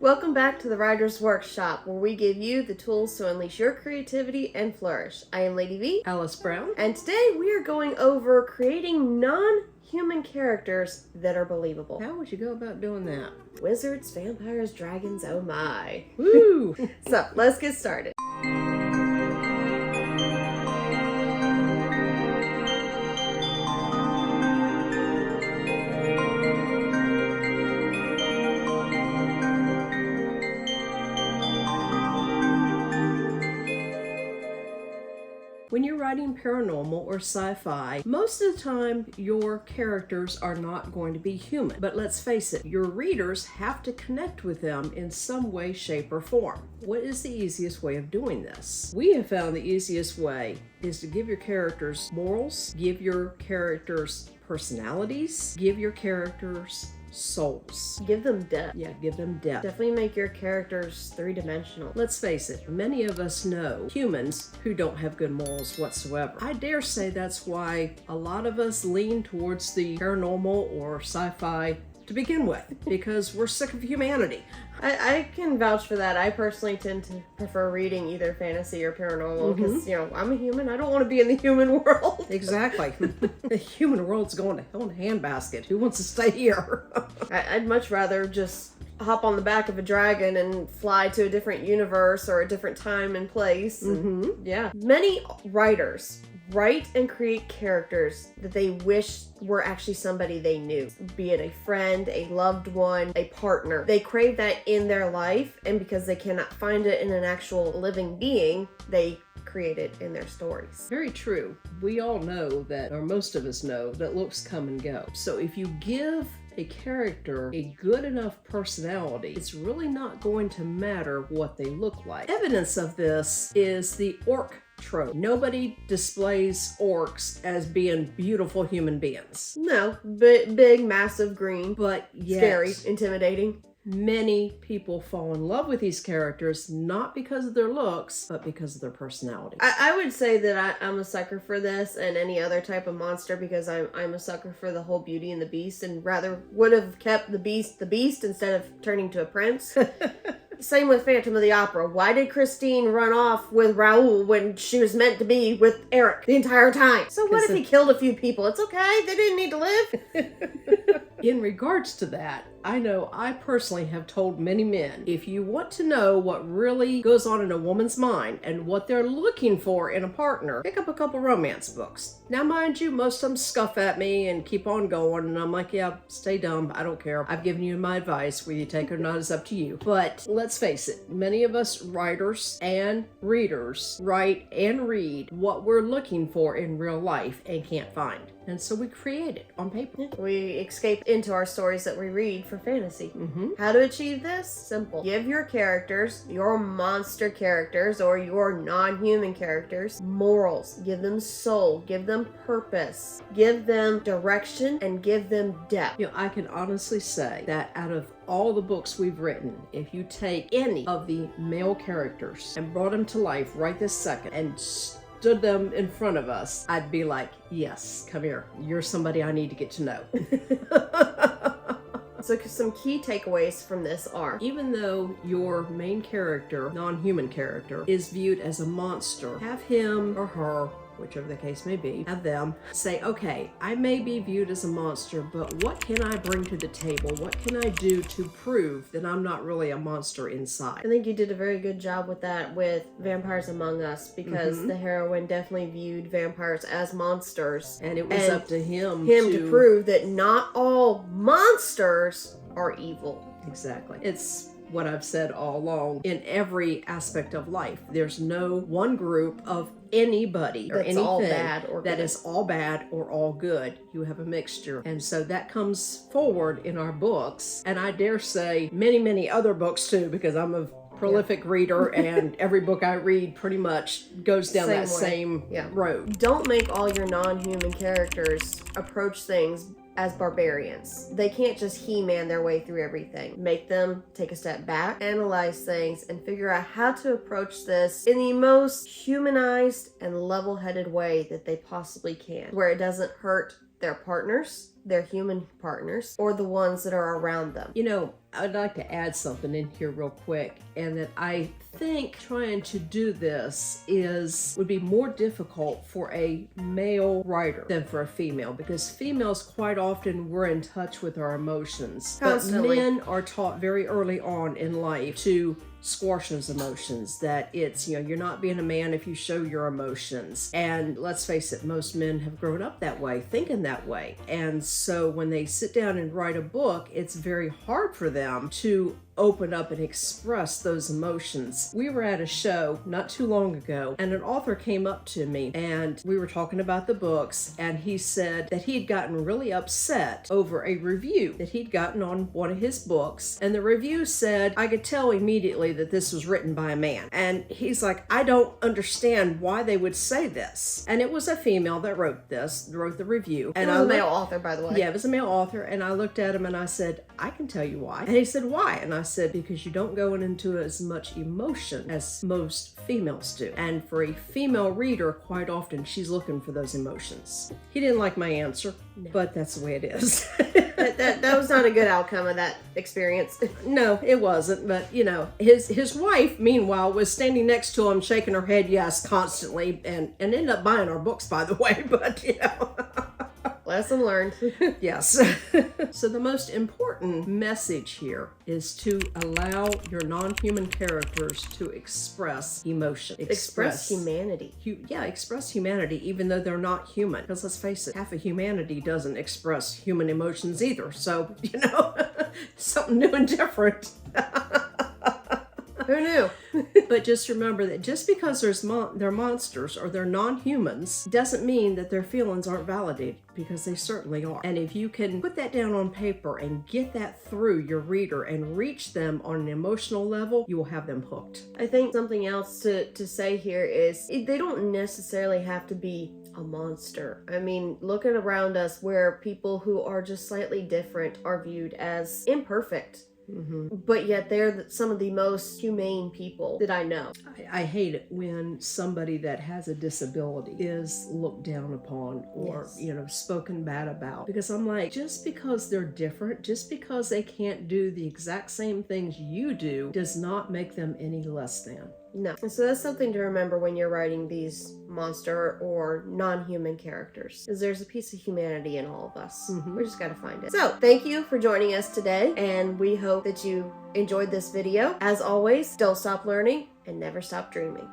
Welcome back to the Writer's Workshop, where we give you the tools to unleash your creativity and flourish. I am Lady V. Alice Brown. And today we are going over creating non-human characters that are believable. How would you go about doing that? Wizards, vampires, dragons, oh my. Woo! So, let's get started. When you're writing paranormal or sci-fi, most of the time your characters are not going to be human. But let's face it, your readers have to connect with them in some way, shape, or form. What is the easiest way of doing this? We have found the easiest way is to give your characters morals, give your characters personalities, give your characters souls. Give them depth. Yeah, give them depth. Definitely make your characters three-dimensional. Let's face it, many of us know humans who don't have good morals whatsoever. I dare say that's why a lot of us lean towards the paranormal or sci-fi to begin with, because we're sick of humanity. I can vouch for that. I personally tend to prefer reading either fantasy or paranormal because, I'm a human. I don't want to be in the human world. Exactly. The human world's going to hell in a handbasket. Who wants to stay here? I'd much rather just hop on the back of a dragon and fly to a different universe or a different time and place. Yeah. Many writers write and create characters that they wish were actually somebody they knew, be it a friend, a loved one, a partner. They crave that in their life, and because they cannot find it in an actual living being, they create it in their stories. Very true. We all know that, or most of us know, that looks come and go. So if you give a character a good enough personality, it's really not going to matter what they look like. Evidence of this is the orc trope. Nobody displays orcs as being beautiful human beings. No, big, massive, green, but yet, scary, intimidating. Many people fall in love with these characters not because of their looks, but because of their personality. I would say that I'm a sucker for this and any other type of monster because I'm a sucker for the whole Beauty and the Beast, and rather would have kept the Beast instead of turning to a prince. Same with Phantom of the Opera. Why did Christine run off with Raoul when she was meant to be with Eric the entire time? So what if he killed a few people? It's okay. They didn't need to live. In regards to that, I know I personally have told many men, if you want to know what really goes on in a woman's mind and what they're looking for in a partner, pick up a couple romance books. Now, mind you, most of them scuff at me and keep on going, and I'm like, yeah, stay dumb. I don't care. I've given you my advice. Whether you take it or not is up to you. But let's face it, many of us writers and readers write and read what we're looking for in real life and can't find. And so we create it on paper. We escape into our stories that we read for fantasy. How to achieve this? Simple. Give your characters, your monster characters or your non-human characters, morals. Give them soul. Give them purpose. Give them direction and give them depth. You know, I can honestly say that out of all the books we've written, if you take any of the male characters and brought them to life right this second and stood them in front of us, I'd be like, yes, come here. You're somebody I need to get to know. So some key takeaways from this are, even though your main character, non-human character, is viewed as a monster, have him or her, whichever the case may be, have them say, okay, I may be viewed as a monster, but what can I bring to the table? What can I do to prove that I'm not really a monster inside? I think you did a very good job with that with Vampires Among Us, because the heroine definitely viewed vampires as monsters. And it was up to him to prove that not all monsters are evil. Exactly. It's what I've said all along in every aspect of life. There's no one group of anybody or anything all bad or that good. is all bad or all good. You have a mixture. And so that comes forward in our books. And I dare say many other books too, because I'm a prolific reader and every book I read pretty much goes down that same road. Don't make all your non-human characters approach things as barbarians. They can't just He-Man their way through everything. Make them take a step back, analyze things, and figure out how to approach this in the most humanized and level-headed way that they possibly can, where it doesn't hurt their partners, their human partners, or the ones that are around them. You know, I'd like to add something in here real quick, and that I think trying to do this would be more difficult for a male writer than for a female, because females quite often we're in touch with our emotions. Constantly. But men are taught very early on in life to squash those emotions, that it's, you're not being a man if you show your emotions. And let's face it, most men have grown up that way, thinking that way. And so when they sit down and write a book, it's very hard for them to open up and express those emotions. We were at a show not too long ago, and an author came up to me, and we were talking about the books, and he said that he had gotten really upset over a review that he'd gotten on one of his books, and the review said, I could tell immediately that this was written by a man. And he's like, I don't understand why they would say this. And it was a female that wrote the review. And it was a male author, by the way. Yeah, it was a male author, and I looked at him and I said, I can tell you why. And he said, why? And I said, because you don't go into as much emotion as most females do. And for a female reader, quite often she's looking for those emotions. He didn't like my answer, but that's the way it is. that was not a good outcome of that experience. No, it wasn't. But his wife, meanwhile, was standing next to him, shaking her head yes constantly, and ended up buying our books, by the way. But Lesson learned. Yes. So the most important message here is to allow your non-human characters to express emotion. Express humanity. Express humanity, even though they're not human. Because let's face it, half of humanity doesn't express human emotions either. So, something new and different. Who knew? But just remember that just because they're monsters or they're non-humans doesn't mean that their feelings aren't validated, because they certainly are. And if you can put that down on paper and get that through your reader and reach them on an emotional level, you will have them hooked. I think something else to say here is they don't necessarily have to be a monster. I mean, looking around us where people who are just slightly different are viewed as imperfect. Mm-hmm. But yet they're some of the most humane people that I know. I hate it when somebody that has a disability is looked down upon or, spoken bad about. Because I'm like, just because they're different, just because they can't do the exact same things you do, does not make them any less than. No. And so that's something to remember when you're writing these monster or non-human characters, is there's a piece of humanity in all of us. Mm-hmm. We just got to find it. So thank you for joining us today, and we hope that you enjoyed this video. As always, don't stop learning and never stop dreaming.